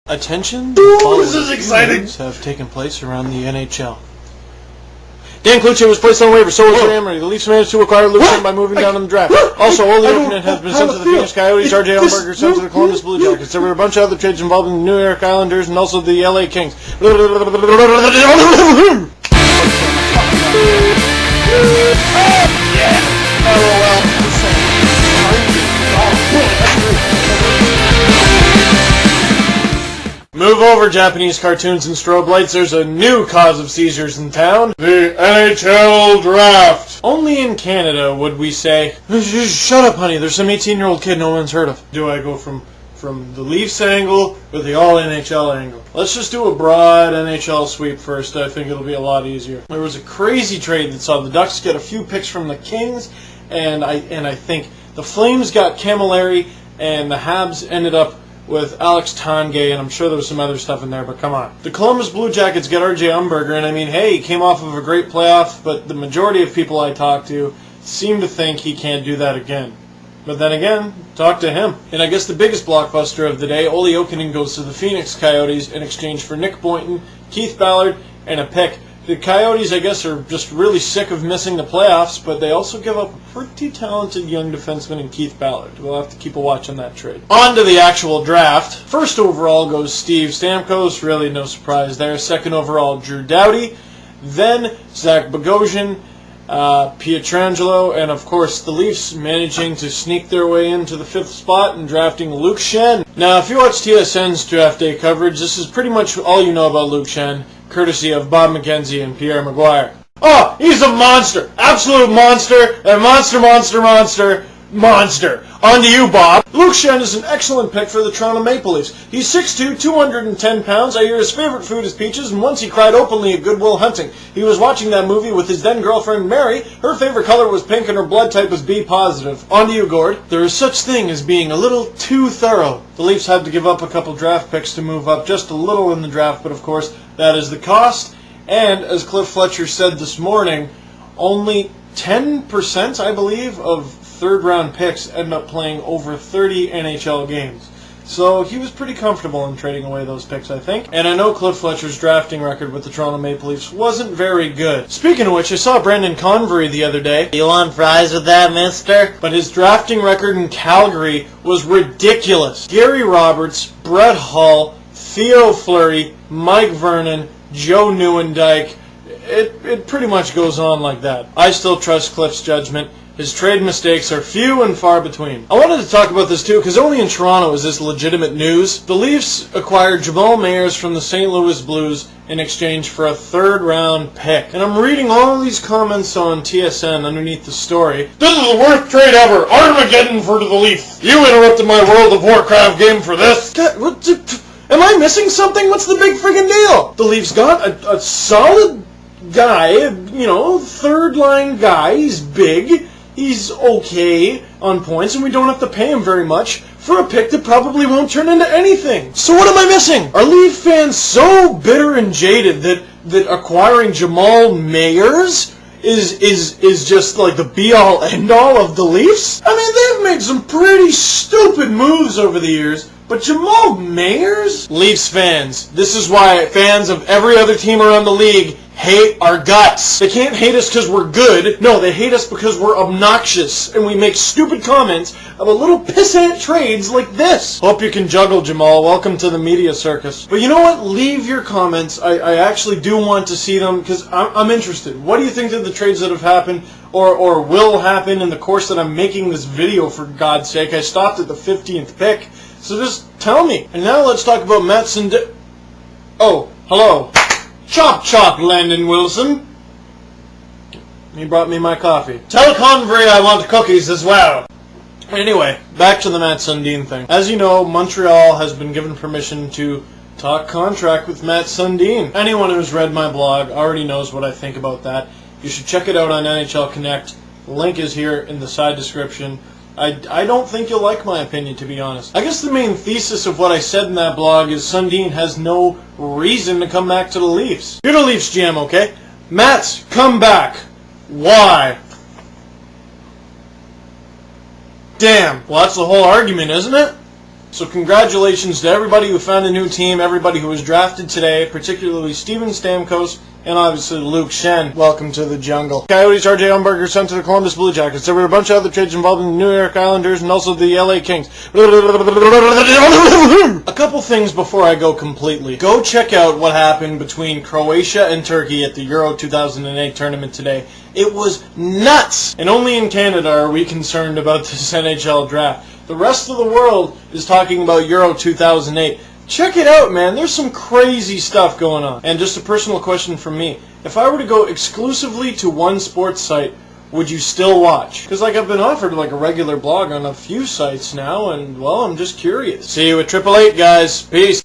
Attention, this is exciting. Have taken place around the NHL. Dan Cloutier was placed on waivers, so was Ray Emery. The Leafs managed to acquire Luke Sundin by moving down in the draft. Also, Ole Jokinen has been sent to the Phoenix Coyotes, R.J. Ellenberger sent to the Columbus Blue Jackets. There were a bunch of other trades involving the New York Islanders and also the LA Kings. Move over, Japanese cartoons and strobe lights. There's a new cause of seizures in town. The NHL Draft. Only in Canada would we say, shut up, honey, there's some 18-year-old kid no one's heard of. Do I go from the Leafs angle or the all-NHL angle? Let's just do a broad NHL sweep first. I think it'll be a lot easier. There was a crazy trade that saw the Ducks get a few picks from the Kings, and I think the Flames got Camilleri, and the Habs ended up with Alex Tanguay, and I'm sure there was some other stuff in there, but come on. The Columbus Blue Jackets get R.J. Ellenberger, and I mean, hey, he came off of a great playoff, but the majority of people I talk to seem to think he can't do that again. But then again, talk to him. And I guess the biggest blockbuster of the day, Ole Jokinen goes to the Phoenix Coyotes in exchange for Nick Boynton, Keith Ballard, and a pick. The Coyotes, I guess, are just really sick of missing the playoffs, but they also give up a pretty talented young defenseman in Keith Ballard. We'll have to keep a watch on that trade. On to the actual draft. First overall goes Steve Stamkos, really no surprise there. Second overall, Drew Doughty. Then Zach Bogosian, Pietrangelo, and of course the Leafs managing to sneak their way into the 5th spot and drafting Luke Schenn. Now, if you watch TSN's draft day coverage, this is pretty much all you know about Luke Schenn, courtesy of Bob McKenzie and Pierre Maguire. Oh, he's a monster! Absolute monster! A monster! On to you, Bob. Luke Schenn is an excellent pick for the Toronto Maple Leafs. He's 6'2", 210 pounds. I hear his favorite food is peaches, and once he cried openly at Good Will Hunting. He was watching that movie with his then-girlfriend, Mary. Her favorite color was pink, and her blood type was B positive. On to you, Gord. There is such thing as being a little too thorough. The Leafs had to give up a couple draft picks to move up just a little in the draft, but of course, that is the cost. And, as Cliff Fletcher said this morning, only 10%, I believe, of third-round picks end up playing over 30 NHL games. So he was pretty comfortable in trading away those picks, I think. And I know Cliff Fletcher's drafting record with the Toronto Maple Leafs wasn't very good. Speaking of which, I saw Brendan Convery the other day. You want fries with that, mister? But his drafting record in Calgary was ridiculous. Gary Roberts, Brett Hull, Theo Fleury, Mike Vernon, Joe Nieuwendyk. It pretty much goes on like that. I still trust Cliff's judgment. His trade mistakes are few and far between. I wanted to talk about this too, because only in Toronto is this legitimate news. The Leafs acquired Jamal Mayers from the St. Louis Blues in exchange for a third-round pick. And I'm reading all these comments on TSN underneath the story. This is the worst trade ever! Armageddon for the Leafs! You interrupted my World of Warcraft game for this! Am I missing something? What's the big friggin' deal? The Leafs got a solid guy, third-line guy. He's big. He's okay on points, and we don't have to pay him very much for a pick that probably won't turn into anything. So what am I missing? Are Leaf fans so bitter and jaded that acquiring Jamal Mayers is just like the be-all, end-all of the Leafs? I mean, they've made some pretty stupid moves over the years, but Jamal Mayers? Leafs fans, this is why fans of every other team around the league hate our guts. They can't hate us because we're good. No, they hate us because we're obnoxious and we make stupid comments about little pissant trades like this. Hope you can juggle, Jamal. Welcome to the media circus. But you know what? Leave your comments. I actually do want to see them because I'm interested. What do you think of the trades that have happened or will happen in the course that I'm making this video, for God's sake? I stopped at the 15th pick. So just tell me. And now let's talk about Mats Sundin. Oh, hello. Chop chop, Landon Wilson. He brought me my coffee. Tell Convery I want cookies as well. Anyway, back to the Mats Sundin thing. As you know, Montreal has been given permission to talk contract with Mats Sundin. Anyone who's read my blog already knows what I think about that. You should check it out on NHL Connect. The link is here in the side description. I don't think you'll like my opinion, to be honest. I guess the main thesis of what I said in that blog is Sundin has no reason to come back to the Leafs. You're the Leafs GM, okay? Mats, come back. Why? Damn. Well, that's the whole argument, isn't it? So congratulations to everybody who found a new team, everybody who was drafted today, particularly Steven Stamkos and obviously Luke Shen. Welcome to the jungle. Coyotes, RJ Umberger sent to the Columbus Blue Jackets. There were a bunch of other trades involving the New York Islanders and also the LA Kings. A couple things before I go completely. Go check out what happened between Croatia and Turkey at the Euro 2008 tournament today. It was nuts! And only in Canada are we concerned about this NHL draft. The rest of the world is talking about Euro 2008. Check it out, man. There's some crazy stuff going on. And just a personal question from me. If I were to go exclusively to one sports site, would you still watch? Because I've been offered a regular blog on a few sites now, and well, I'm just curious. See you at 888, guys. Peace.